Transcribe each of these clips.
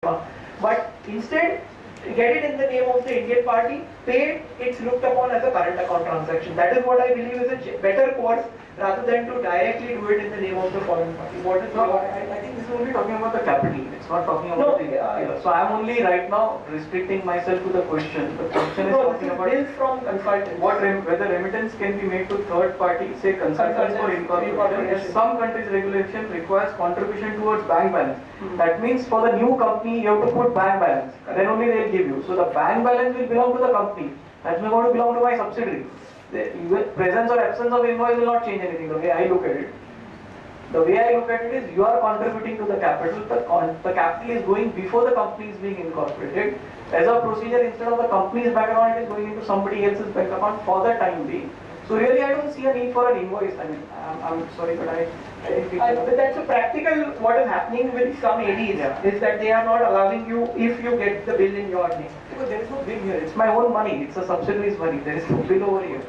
But instead, get it in the name of the Indian party, pay, it's looked upon as a current account transaction. That is what I believe is a better course rather than to directly do it in the name of the foreign party. What is I think this is only talking about the capital. It's not talking about the. So I'm only right now restricting myself to the question. The question is talking about bills from consultants. Whether remittance can be made to third party, say consultants or incorporation. Some countries' regulation requires contribution towards bank balance. That means for the new company you have to put bank balance. Then only they'll give you. So the bank balance will belong to the company. That's not going to belong to my subsidiary. The presence or absence of invoice will not change anything. The way I look at it. The way I look at it is you are contributing to the capital. The capital is going before the company is being incorporated. As a procedure, instead of the company's bank account, it is going into somebody else's bank account for the time being. So really, I don't see a need for an invoice. I mean, I'm sorry, but I think but that's a practical. What is happening with some ADs is that they are not allowing you if you get the bill in your name. Because there is no bill here. It's my own money. It's a subsidiary's money. There is no bill over here.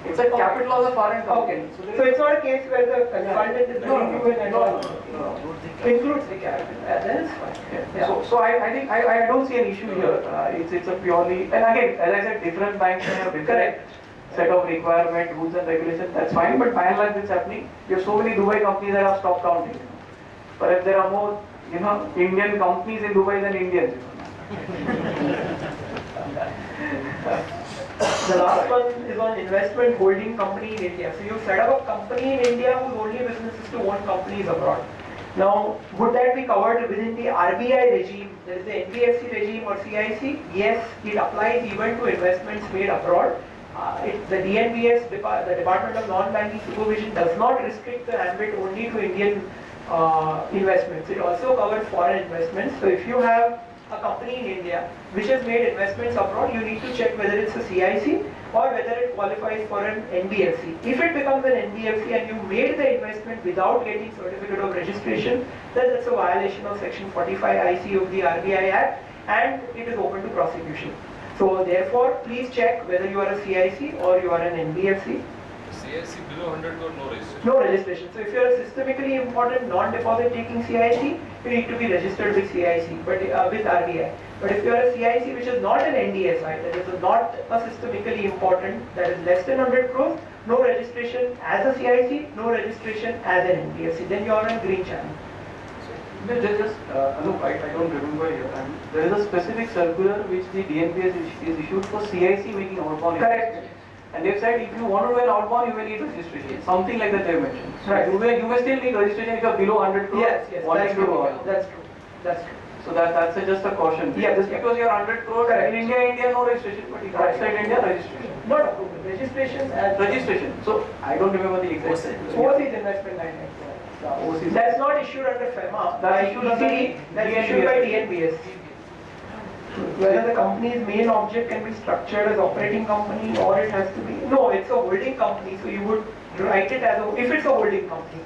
It's a capital of the foreign company. So it's not a case where the consultant is letting you in and all. Includes the capital. That is fine. Yeah. So I think I don't see an issue here. It's a purely, and again, as I said, different banks have different set of requirement, rules and regulations. That's fine. But by and large, it's happening. You have so many Dubai companies that have stopped counting. But if there are more, Indian companies in Dubai than Indians. The last one is on investment holding company in India. So you set up a company in India whose only business is to own companies abroad. Now, would that be covered within the RBI regime? There is the NBFC regime or CIC? Yes, it applies even to investments made abroad. The DNBS, the Department of Non-Banking Supervision, does not restrict the ambit only to Indian investments. It also covers foreign investments. So if you have a company in India which has made investments abroad, you need to check whether it's a CIC or whether it qualifies for an NBFC. If it becomes an NBFC and you made the investment without getting certificate of registration, then that's a violation of section 45 IC of the RBI Act and it is open to prosecution. So therefore, please check whether you are a CIC or you are an NBFC. CIC below 100 crore, no registration. No registration. So if you are a systemically important non-deposit taking CIC, you need to be registered with CIC, but with RBI. But if you are a CIC which is not an NDSI, that is not a systemically important, that is less than 100 crores, no registration as a CIC, no registration as an NBFC, then you are on green channel. I don't remember here. There is a specific circular which the DNBS is issued for CIC making outbound. Correct. And they've said if you want to do an outbound, you will need registration. Something like that they mentioned. Right. You may still need registration if you are below 100 crore. Yes, that's true. That's true. That's true. So that's just a caution. Yeah, just because you are 100 crore in India, no registration. But if outside India, registration. Not approval. Registration and registration. So I don't remember the exact. Overseas investment guidelines. That's not issued under FEMA. That's issued under by DNBS. Whether the company's main object can be structured as operating company or it has to be, no, it's a holding company, so you would write it as if it's a holding company.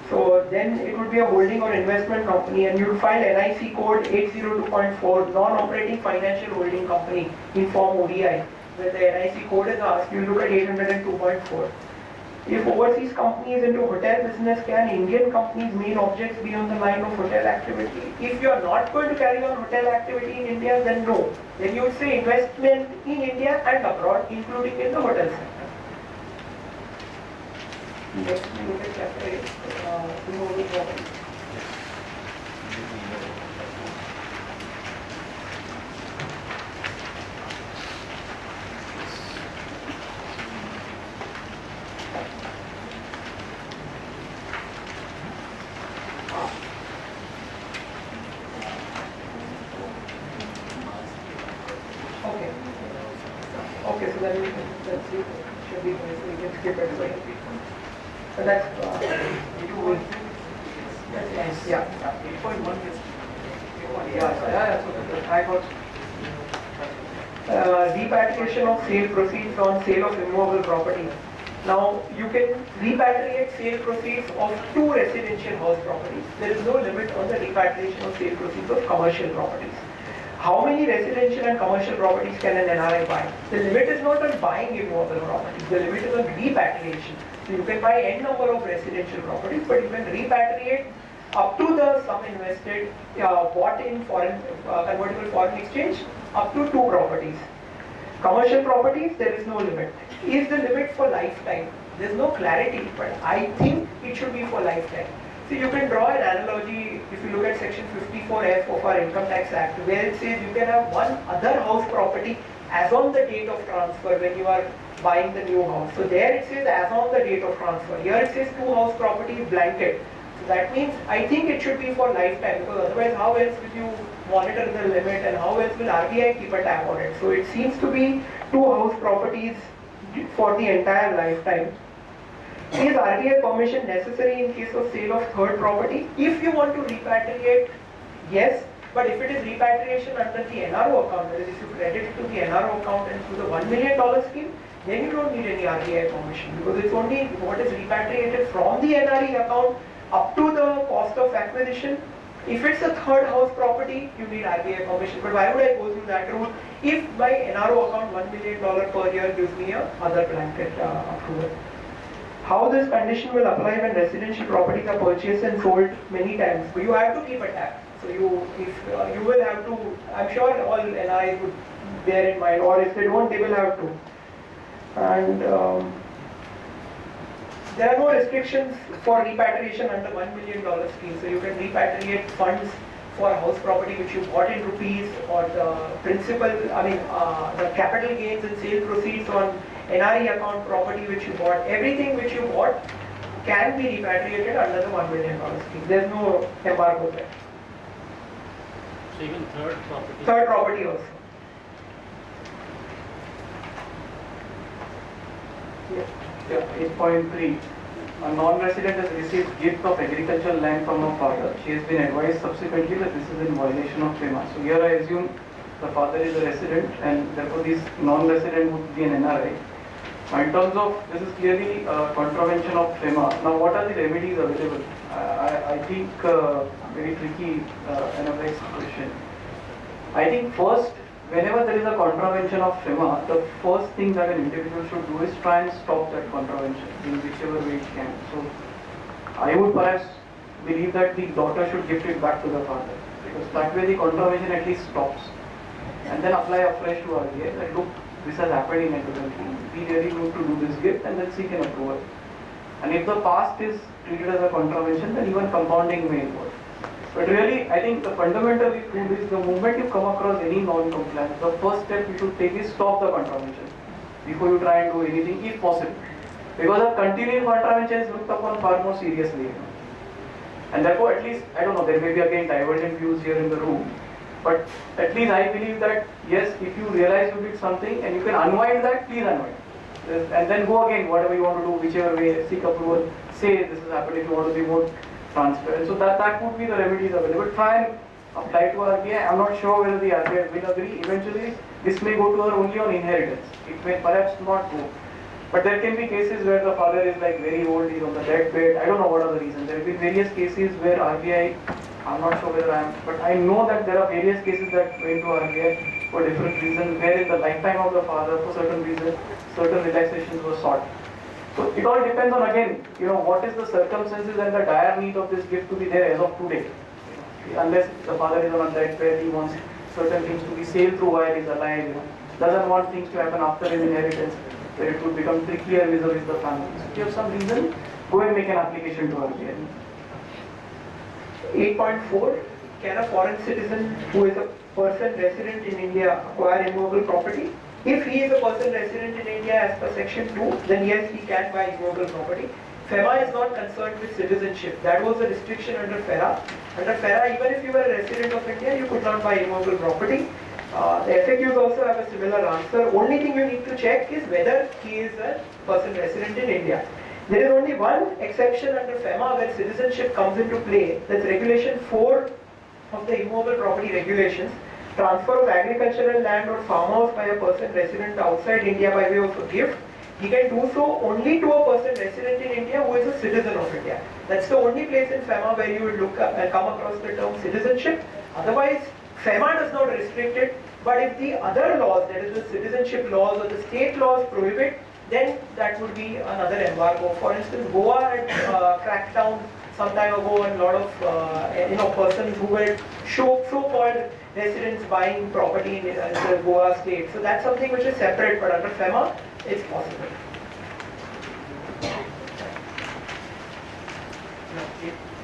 So then it would be a holding or investment company and you would file NIC code 802.4, non-operating financial holding company in form ODI. When the NIC code is asked, you look at 802.4. If overseas companies into hotel business, can Indian companies' main objects be on the line of hotel activity? If you are not going to carry on hotel activity in India, then no. Then you would say investment in India and abroad, including in the hotel sector. Next, we look at chapter 8. Okay, so then let's see. Should be we can skip it. So that's yeah. 8.1 is. Yeah. So I got. Repatriation of sale proceeds on sale of immovable property. Now you can repatriate sale proceeds of 2 residential house properties. There is no limit on the repatriation of sale proceeds of commercial properties. How many residential and commercial properties can an NRI buy? The limit is not on buying immovable properties. The limit is on repatriation. So you can buy n number of residential properties, but you can repatriate up to the sum invested, bought in foreign, convertible foreign exchange, up to 2 properties. Commercial properties, there is no limit. Is the limit for lifetime? There's no clarity, but I think it should be for lifetime. So you can draw an analogy if you look at section 54F of our Income Tax Act, where it says you can have one other house property as on the date of transfer when you are buying the new house. So there it says as on the date of transfer. Here it says 2 house properties blanket. So that means I think it should be for lifetime, because otherwise how else will you monitor the limit and how else will RBI keep a tab on it? So it seems to be 2 house properties for the entire lifetime. Is RBI permission necessary in case of sale of third property? If you want to repatriate, yes. But if it is repatriation under the NRO account, that is if you credit it to the NRO account and to the $1 million scheme, then you don't need any RBI permission, because it's only what is repatriated from the NRE account up to the cost of acquisition. If it's a third house property, you need RBI permission. But why would I go through that rule if my NRO account $1 million per year gives me a other blanket approval? How this condition will apply when residential properties are purchased and sold many times? But you have to keep a tab. So you will have to, I'm sure all NRIs would bear in mind, or if they don't, they will have to. And there are no restrictions for repatriation under $1 million scheme. So you can repatriate funds for a house property which you bought in rupees, or the principal, the capital gains and sale proceeds on NRE account property which you bought. Everything which you bought can be repatriated under the $1 million scheme. There's no embargo there. So even third property? Third property also. Yeah, 8.3. A non-resident has received gift of agricultural land from her father. She has been advised subsequently that this is in violation of FEMA. So here I assume the father is a resident and therefore this non-resident would be an NRI. Now in terms of, this is clearly a contravention of FEMA. Now what are the remedies available? I think very tricky NFX question. I think first, whenever there is a contravention of FEMA, the first thing that an individual should do is try and stop that contravention in whichever way it can. So I would perhaps believe that the daughter should gift it back to the father, because that way the contravention at least stops. And then apply afresh to RBI that look, this has happened in evidently, we really need to do this gift, and then seek an approval. And if the past is treated as a contravention, then even compounding may involve. But really, I think the fundamental rule is the moment you come across any non-compliance, the first step you should take is stop the contravention before you try and do anything, if possible. Because a continuing contravention is looked upon far more seriously. And therefore, at least, I don't know, there may be again divergent views here in the room. But at least I believe that, yes, if you realize you did something and you can unwind that, please unwind. And then go again, whatever you want to do, whichever way, seek approval, say this has happened if you want to be more transparent. So that would be the remedies available. Try and apply to RBI. I'm not sure whether the RBI will agree. Eventually, this may go to her only on inheritance. It may perhaps not go. But there can be cases where the father is like very old, he's on the deathbed. I don't know what are the reasons. There have been various cases where RBI, I'm not sure whether but I know that there are various cases that went to RBI for different reasons, where in the lifetime of the father, for certain reasons, certain relaxations were sought. So it all depends on, again, what is the circumstances and the dire need of this gift to be there as of today. Unless the father is on a deathbed, he wants certain things to be sailed through while he's alive, doesn't want things to happen after his inheritance, where it would become trickier vis-a-vis the family. So if you have some reason, go and make an application to RBI. 8.4, can a foreign citizen who is a person resident in India acquire immovable property? If he is a person resident in India as per section 2, then yes, he can buy immovable property. FEMA is not concerned with citizenship. That was a restriction under FERA. Under FERA, even if you were a resident of India, you could not buy immovable property. The FAQs also have a similar answer. Only thing you need to check is whether he is a person resident in India. There is only one exception under FEMA where citizenship comes into play. That's Regulation 4 of the Immovable Property Regulations. Transfer of agricultural land or farmhouse by a person resident outside India by way of a gift. He can do so only to a person resident in India who is a citizen of India. That's the only place in FEMA where you would look up and come across the term citizenship. Otherwise, FEMA does not restrict it. But if the other laws, that is the citizenship laws or the state laws prohibit, then that would be another embargo. For instance, Goa had cracked down some time ago, and a lot of persons who were so-called residents buying property in the Goa state. So that's something which is separate, but under FEMA, it's possible.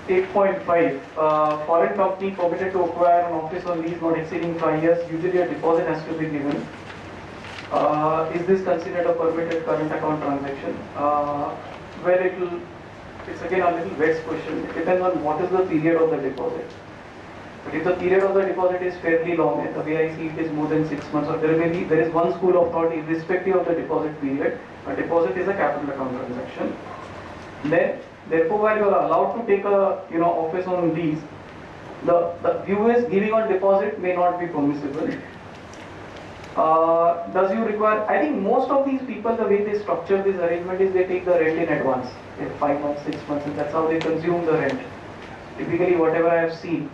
8.5, foreign company permitted to acquire an office on lease not exceeding 5 years, usually a deposit has to be given. Is this considered a permitted current account transaction? Well, it's again a little vexed question. It depends on what is the period of the deposit. But if the period of the deposit is fairly long, and the way I see it is more than 6 months, or there is one school of thought, irrespective of the deposit period, a deposit is a capital account transaction. Then, therefore, while you are allowed to take a office on lease, the view is giving on deposit may not be permissible. Does you require? I think most of these people, the way they structure this arrangement is they take the rent in advance, 5 months, 6 months, and that's how they consume the rent. Typically, whatever I have seen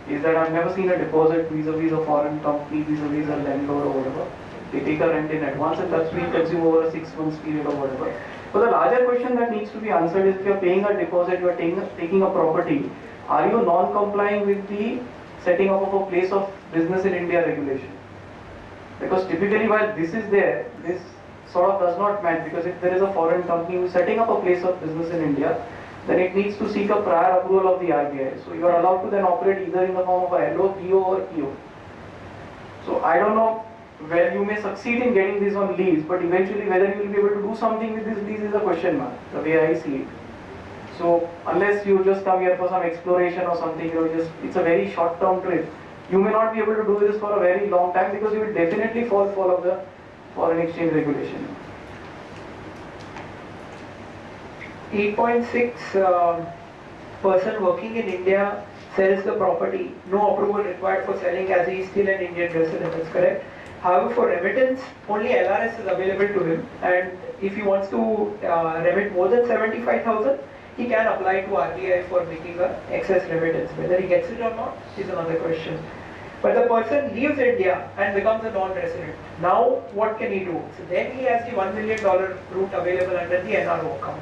is that I've never seen a deposit vis-a-vis a foreign company, vis-a-vis a landlord or whatever. They take a rent in advance, and that's being consumed over a 6 months period or whatever. But the larger question that needs to be answered is, if you're paying a deposit, you're taking a property, are you non-complying with the setting up of a place of business in India regulation? Because typically while this is there, this sort of does not match, because if there is a foreign company who is setting up a place of business in India, then it needs to seek a prior approval of the RBI. So you are allowed to then operate either in the form of a LO, PO or PO. So I don't know where you may succeed in getting this on lease, but eventually whether you will be able to do something with this lease is a question mark, the way I see it. So unless you just come here for some exploration or something, it's a very short-term trip. You may not be able to do this for a very long time, because you will definitely fall foul of the foreign exchange regulation. 8.6, person working in India sells the property, no approval required for selling as he is still an Indian resident, that's correct. However, for remittance, only LRS is available to him, and if he wants to remit more than 75,000, he can apply to RBI for making an excess remittance. Whether he gets it or not is another question. But the person leaves India and becomes a non-resident. Now, what can he do? So then he has the $1 million route available under the NRO account.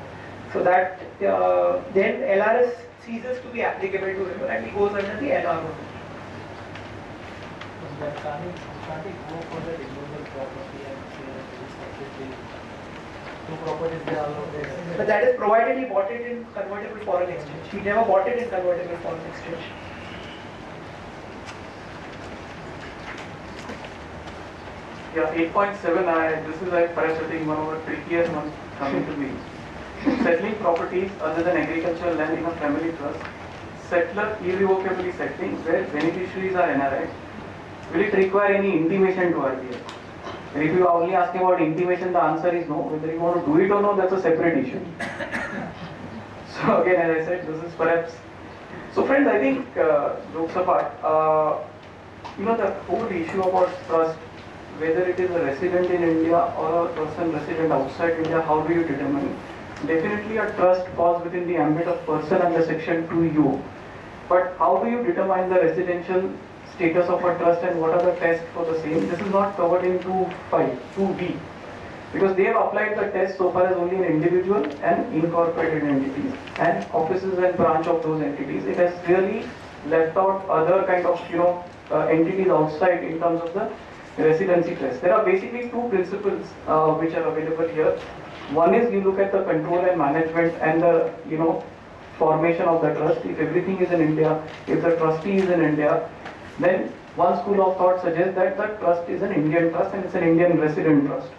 So that then LRS ceases to be applicable to him and he goes under the NRO. Can't he go for the renewable property and say that it is completely two properties they are all there? But that is provided he bought it in convertible foreign exchange. He never bought it in convertible foreign exchange. Yeah, 8.7, this is perhaps I think one of the trickiest ones coming to me. Settling properties other than agricultural land in a family trust, settler irrevocably settling where beneficiaries are NRI. Will it require any intimation to RBI? And if you are only asking about intimation, the answer is no. Whether you want to do it or not, that's a separate issue. So again, as I said, this is perhaps. So friends, I think jokes apart, the whole issue about trust, whether it is a resident in India or a person resident outside India, how do you determine it? Definitely a trust falls within the ambit of person under section 2U. But how do you determine the residential status of a trust and what are the tests for the same? This is not covered in 2B. Because they have applied the test so far as only an individual and incorporated entities and offices and branch of those entities. It has really left out other kind of entities outside in terms of the residency test. There are basically two principles which are available here. One is you look at the control and management and the formation of the trust. If everything is in India, if the trustee is in India, then one school of thought suggests that the trust is an Indian trust and it's an Indian resident trust.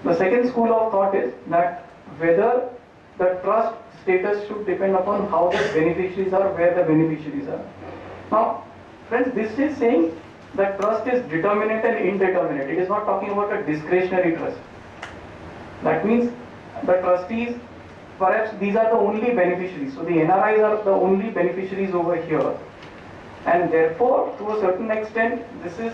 The second school of thought is that whether the trust status should depend upon how the beneficiaries are, where the beneficiaries are. Now, friends, this is saying that trust is determinate and indeterminate. It is not talking about a discretionary trust. That means the trustees, perhaps these are the only beneficiaries. So the NRIs are the only beneficiaries over here. And therefore, to a certain extent, this is,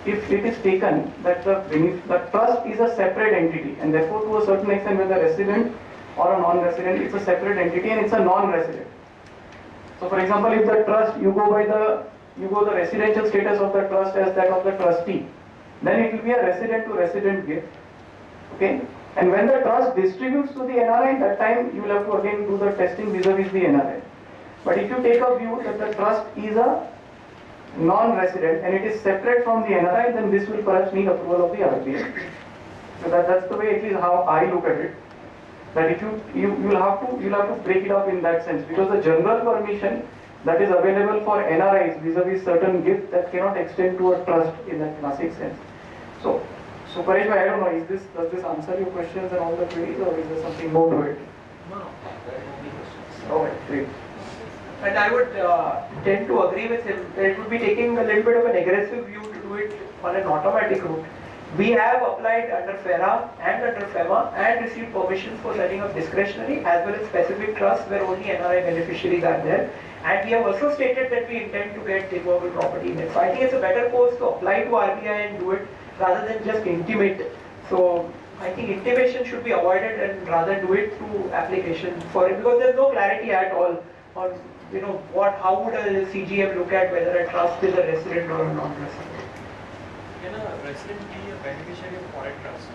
if it is taken that the trust is a separate entity, and therefore to a certain extent whether resident or a non-resident, it's a separate entity and it's a non-resident. So for example, if the trust, you go the residential status of the trust as that of the trustee, then it will be a resident to resident gift. Okay? And when the trust distributes to the NRI, that time you will have to again do the testing vis-a-vis the NRI. But if you take a view that the trust is a non-resident and it is separate from the NRI, then this will perhaps need approval of the RBI. So that's the way, at least how I look at it. That if you'll have to break it up in that sense, because the general permission that is available for NRIs vis-a-vis certain gift that cannot extend to a trust in that classic sense. So Paresh, I don't know, does this answer your questions and all the queries, or is there something more to it? No, there are no more questions. Okay, great. And I would tend to agree with him that it would be taking a little bit of an aggressive view to do it on an automatic route. We have applied under FERA and under FEMA and received permissions for setting up discretionary as well as specific trusts where only NRI beneficiaries are there. And we have also stated that we intend to get immovable property in it. So I think it's a better course to apply to RBI and do it rather than just intimate. So I think intimation should be avoided and rather do it through application for it, because there's no clarity at all on how would a CGM look at whether a trust is a resident or a non-resident. Can a resident be a beneficiary of foreign trust?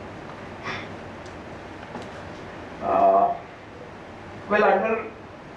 Well, under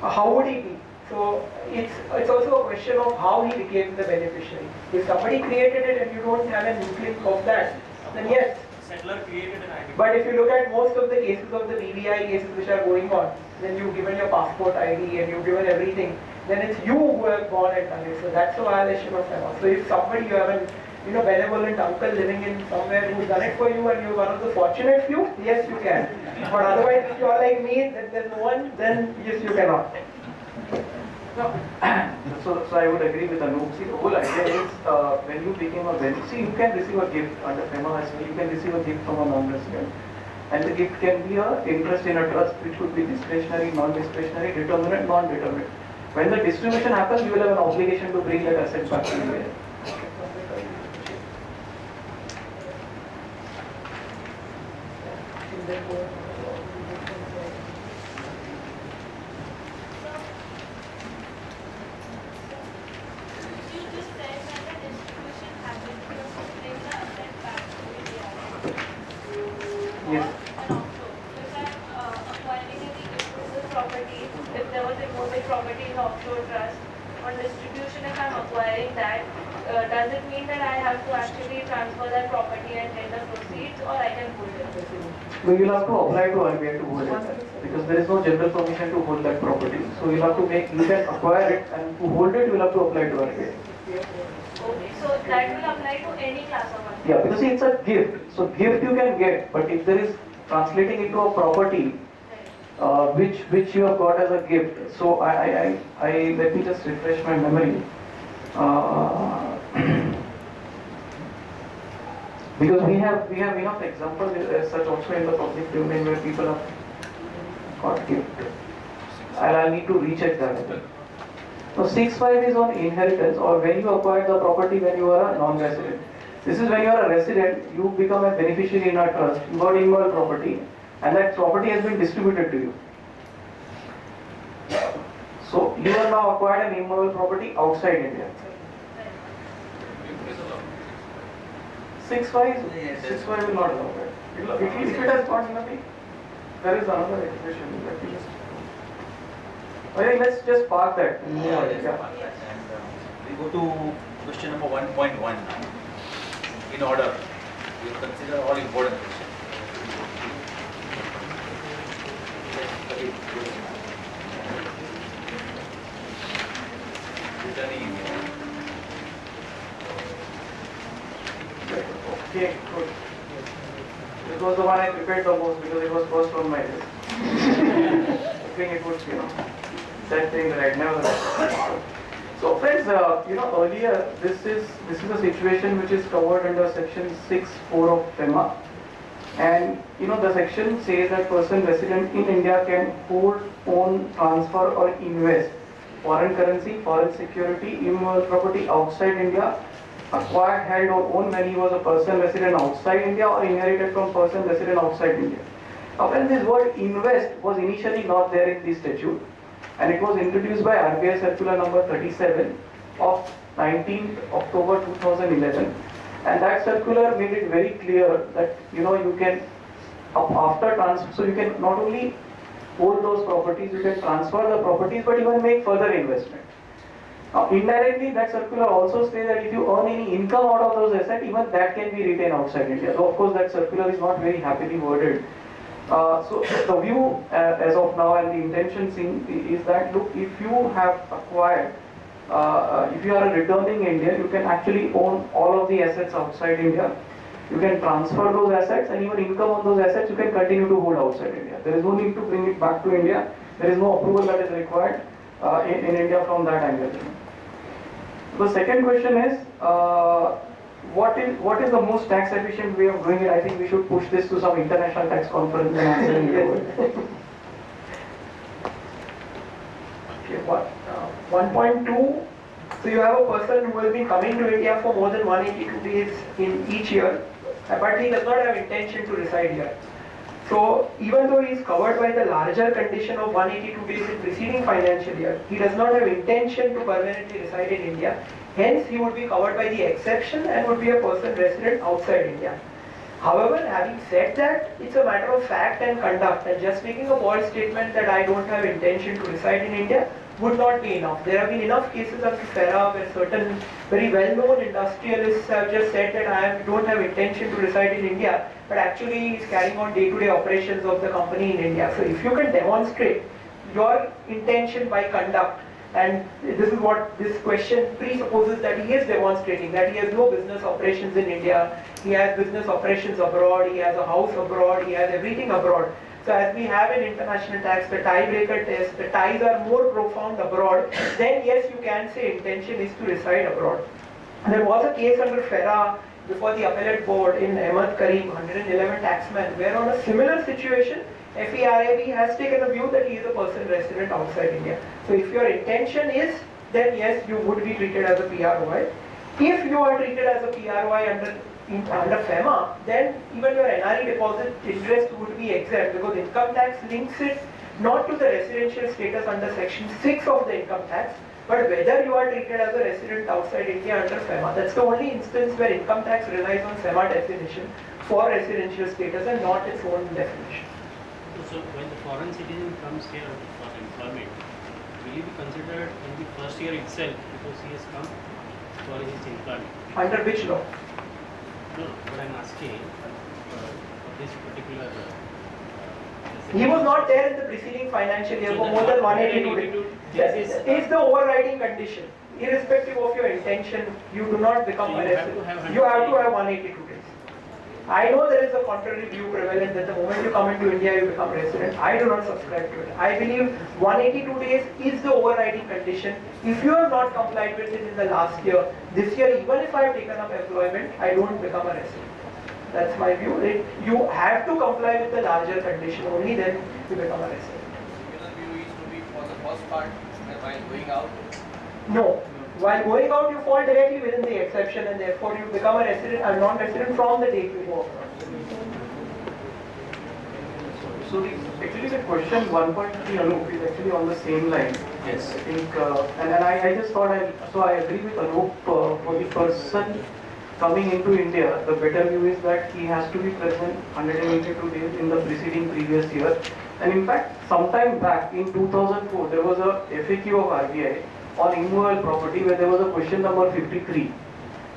how would he be? So it's also a question of how he became the beneficiary. If somebody created it and you don't have an inkling of that, then yes. Settler created an identity. But if you look at most of the cases of the BVI cases which are going on, then you've given your passport ID and you've given everything, then it's you who have gone and done it. So that's a violation of FEMA. So if somebody, you have an benevolent uncle living in somewhere who's done it for you and you're one of the fortunate few, yes you can. But otherwise if you're like me, then there's no one, then yes you cannot. So I would agree with Anup. See, the whole idea is when you became a beneficiary, you can receive a gift under FEMA as well. You can receive a gift from a non-resident. And the gift can be a interest in a trust, which could be discretionary, non-discretionary, determinate, non-determinate. When the distribution happens, you will have an obligation to bring that asset back to India. You just said that the distribution happens to bring the asset back to India. Yes. And offshore. So if I'm acquiring any immovable property, if there was immovable property in the offshore trust, on distribution if I'm acquiring that, does it mean that I have to actually transfer that property and get the proceeds, or I can hold it? So you'll have to apply to RBI to hold it, because there is no general permission to hold that property. So you'll have to you can acquire it, and to hold it, you'll have to apply to RBI. Okay, so that will apply to any class of assets? Yeah, because see, it's a gift. So gift you can get, but if there is translating into a property, which you have got as a gift. So I let me just refresh my memory. Because we have enough examples as such also in the public domain where people have got gift. I'll need to recheck that. So 6.5 is on inheritance, or when you acquire the property when you are a non-resident. This is when you are a resident, you become a beneficiary in a trust, you got immovable property, and that property has been distributed to you. So you have now acquired an immovable property outside India. 6.5 will not allow that. If it has got nothing, there is another expression. Let me just. Okay, let's just park that. Yeah. And we go to question number 1.1 now. In order, we will consider all important questions. Okay, good. This was the one I prepared the most because it was first on my list. I think it was, that thing that I'd never heard. So friends, earlier this is a situation which is covered under section 6(4) of FEMA, and the section says that person resident in India can hold, own, transfer or invest foreign currency, foreign security, immovable property outside India, acquired, held or owned when he was a person resident outside India or inherited from person resident outside India. Now when this word invest was initially not there in the statute, and it was introduced by RBI circular number 37 of 19th October 2011, and that circular made it very clear that you can after transfer, so you can not only hold those properties, you can transfer the properties, but even make further investment. Indirectly, that circular also says that if you earn any income out of those assets, even that can be retained outside India. So of course, that circular is not very happily worded. So the view as of now and the intention is that, look, if you have acquired, if you are returning India, you can actually own all of the assets outside India. You can transfer those assets, and even income on those assets you can continue to hold outside India. There is no need to bring it back to India. There is no approval that is required in India from that angle. The second question is, what is the most tax efficient way of doing it? I think we should push this to some international tax conference and answer it. Okay, 1.2. So you have a person who has been coming to India for more than 182 days in each year, but he does not have intention to reside here. So even though he is covered by the larger condition of 182 days in preceding financial year, he does not have intention to permanently reside in India. Hence, he would be covered by the exception and would be a person resident outside India. However, having said that, it's a matter of fact and conduct, and just making a bold statement that I don't have intention to reside in India would not be enough. There have been enough cases of FERA where certain very well-known industrialists have just said that I don't have intention to reside in India, but actually is carrying on day-to-day operations of the company in India. So if you can demonstrate your intention by conduct, and this is what this question presupposes, that he is demonstrating that he has no business operations in India, he has business operations abroad, he has a house abroad, he has everything abroad. So as we have in international tax, the tiebreaker test, the ties are more profound abroad, then yes, you can say intention is to reside abroad. There was a case under FERA before the appellate board in Ahmed Karim, 111 taxman, where on a similar situation, FERAB has taken a view that he is a person resident outside India. So if your intention is, then yes, you would be treated as a PROI. If you are treated as a PROI under FEMA, then even your NRE deposit interest would be exempt, because income tax links it not to the residential status under section 6 of the income tax, but whether you are treated as a resident outside India under FEMA. That's the only instance where income tax relies on FEMA definition for residential status and not its own definition. So when the foreign citizen comes here for employment, will he be considered in the first year itself because he has come for his employment? Under which law? No, what I'm asking for this particular. He was not there in the preceding financial year for more than 182 days. Is the overriding condition. Irrespective of your intention, you do not become a resident. You have to have 182 days. I know there is a contrary view prevalent that the moment you come into India, you become resident. I do not subscribe to it. I believe 182 days is the overriding condition. If you have not complied with it in the last year, this year, even if I have taken up employment, I don't become a resident. That's my view. You have to comply with the larger condition, only then you become a resident. Your view is to be for the first part while going out? No. While going out, you fall directly within the exception, and therefore you become a resident or non-resident from the date you go abroad. So actually the question 1.3 Anup is actually on the same line. Yes. I think, and I just thought, I agree with Anup, for the person coming into India, the better view is that he has to be present 182 days in the preceding previous year. And in fact, sometime back in 2004, there was a FAQ of RBI on immovable property where there was a question number 53.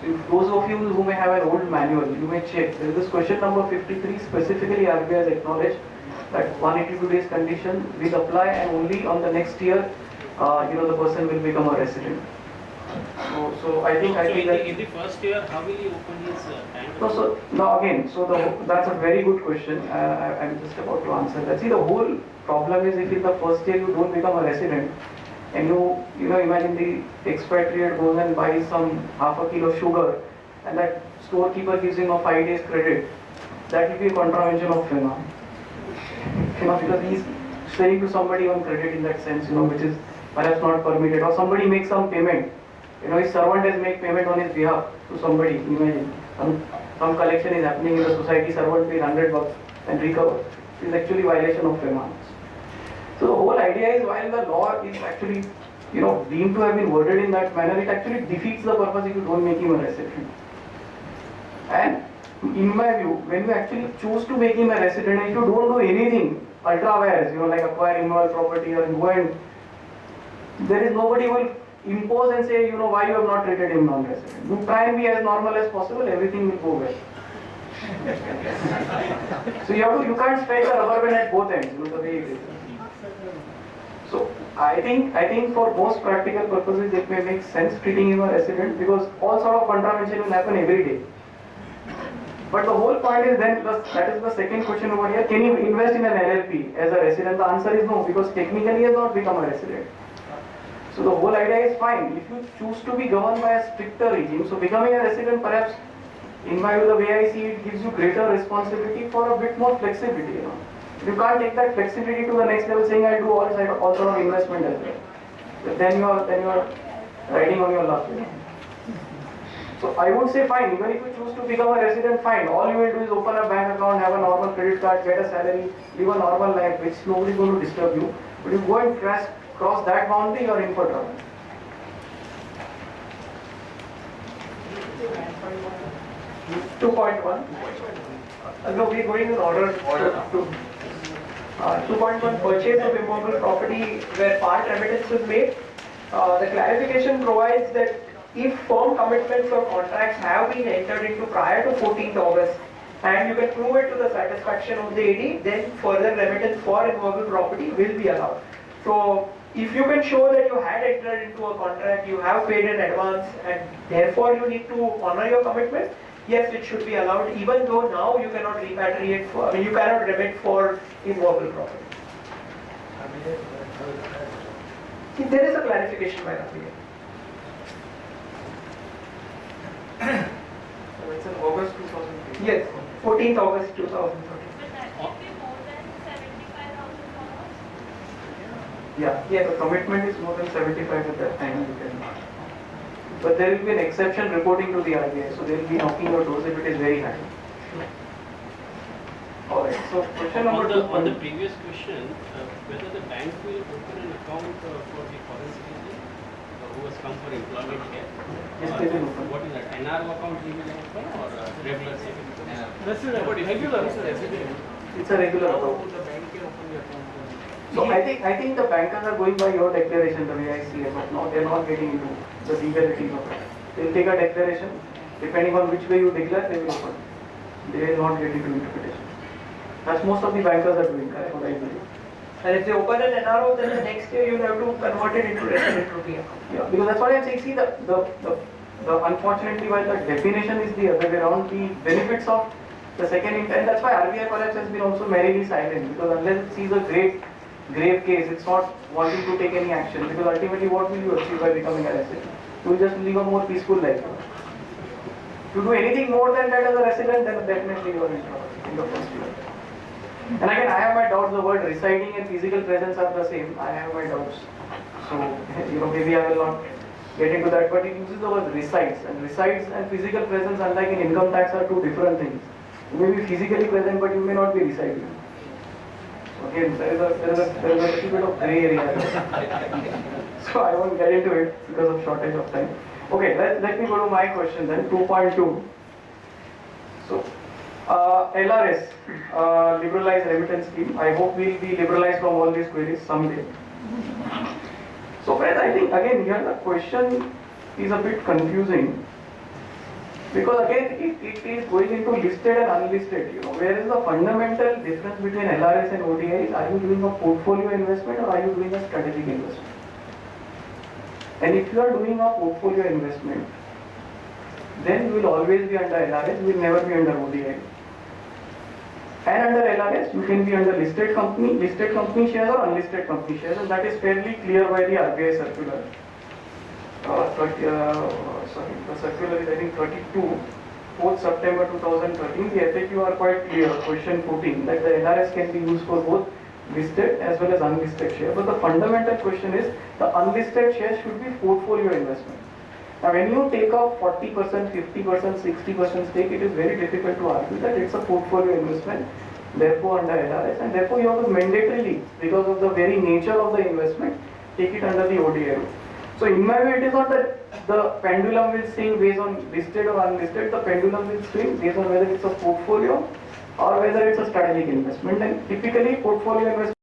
If those of you who may have an old manual, you may check. There is this question number 53, specifically RBI has acknowledged that 182 days condition will apply, and only on the next year, the person will become a resident. So I think that in the first year, how will he open his bank? so now again, that's a very good question. I'm just about to answer that. See, the whole problem is if in the first year you don't become a resident, and you imagine the expatriate goes and buys some half a kilo sugar, and that storekeeper gives him a 5 days credit, that will be a contravention of FEMA. Because he's selling to somebody on credit in that sense, which is perhaps not permitted, or somebody makes some payment. His servant has made payment on his behalf to somebody. Imagine some collection is happening in the society, servant pays $100 and recovers. It is actually violation of FEMA. So the whole idea is, while the law is actually, deemed to have been worded in that manner, it actually defeats the purpose if you don't make him a resident. And in my view, when you actually choose to make him a resident, if you don't do anything ultra vires, like acquire involved property or go and there is nobody who will impose and say, why you have not treated him non-resident. You try and be as normal as possible, everything will go well. So you can't strike a rubber band at both ends, the way it is. So I think for most practical purposes it may make sense treating him a resident because all sort of contravention will happen every day. But the whole point is then, that is the second question over here, can you invest in an LLP as a resident? The answer is no, because technically he has not become a resident. So the whole idea is fine. If you choose to be governed by a stricter regime, so becoming a resident perhaps, in my view, the way I see it, gives you greater responsibility for a bit more flexibility. You can't take that flexibility to the next level saying I'll do all sort of investment as well. But then you are riding on your luck. So I would say fine, even if you choose to become a resident, fine. All you will do is open a bank account, have a normal credit card, get a salary, live a normal life, which nobody is going to disturb you. But you go and cross that boundary, you are in for trouble. Two point one. No, we are going in order. 2.1 purchase of immovable property where part remittance was made. The clarification provides that if firm commitments or contracts have been entered into prior to 14th August and you can prove it to the satisfaction of the AD, then further remittance for immovable property will be allowed. So if you can show that you had entered into a contract, you have paid in advance and therefore you need to honor your commitment, yes, it should be allowed, even though now you cannot repatriate for, you cannot remit for immovable property. See, there is a clarification by RBI. So it's in August 2008. Yes, 14th August 2013. But that would be more than 75,000 dollars. Yeah, Yes. the commitment is more than 75 at that time. But there will be an exception reporting to the RBI, so they will be knocking your doors if it is very high. Alright, so question number On the 2. previous question, whether the bank will open an account for the foreign citizen who has come for employment here? Yes, they will open. What is that? NRO account he will open or regular savings? It's a regular account. The bank can open the account. So I think the bankers are going by your declaration the way I see it, but no, they are not getting into the legalities of it. They will take a declaration, depending on which way you declare, they will open. They will not get into interpretation. That's most of the bankers are doing, that's what I believe. And if they open an NRO, then the next year you'll have to convert it into resident rupee account. Yeah, because that's what I'm saying. See, the unfortunately, while the definition is the other way around, the benefits of the second intent, that's why RBI perhaps has been also merrily silent, because unless it sees a grave case, it's not wanting to take any action, because ultimately what will you achieve by becoming a resident? You will just live a more peaceful life. If you do anything more than that as a resident, then definitely you are in trouble in the first year. And again, I have my doubts, the word residing and physical presence are the same. I have my doubts. So, maybe I will not get into that, but it uses the word resides. And resides and physical presence, unlike in income tax, are two different things. You may be physically present, but you may not be residing. So again, there is a little bit of grey area. So I won't get into it because of shortage of time. Okay, let me go to my question then, 2.2. So, LRS, liberalized remittance scheme. I hope we'll be liberalized from all these queries someday. So friends, I think again here the question is a bit confusing, because again it is going into listed and unlisted. Where is the fundamental difference between LRS and ODIs? Are you doing a portfolio investment or are you doing a strategic investment? And if you are doing a portfolio investment, then you will always be under LRS, you will never be under ODI. And under LRS, you can be under listed company shares or unlisted company shares, and that is fairly clear by the RBI circular. The circular is I think 32, 4th September 2013. The FAQ are quite clear, question 14, that the LRS can be used for both listed as well as unlisted shares. But the fundamental question is, the unlisted shares should be portfolio investment. Now when you take off 40%, 50%, 60% stake, it is very difficult to argue that it's a portfolio investment, therefore under LRS, and therefore you have to mandatorily, because of the very nature of the investment, take it under the ODI route. So in my view, it is not that the pendulum will swing based on listed or unlisted. The pendulum will swing based on whether it's a portfolio or whether it's a strategic investment. And typically, portfolio investment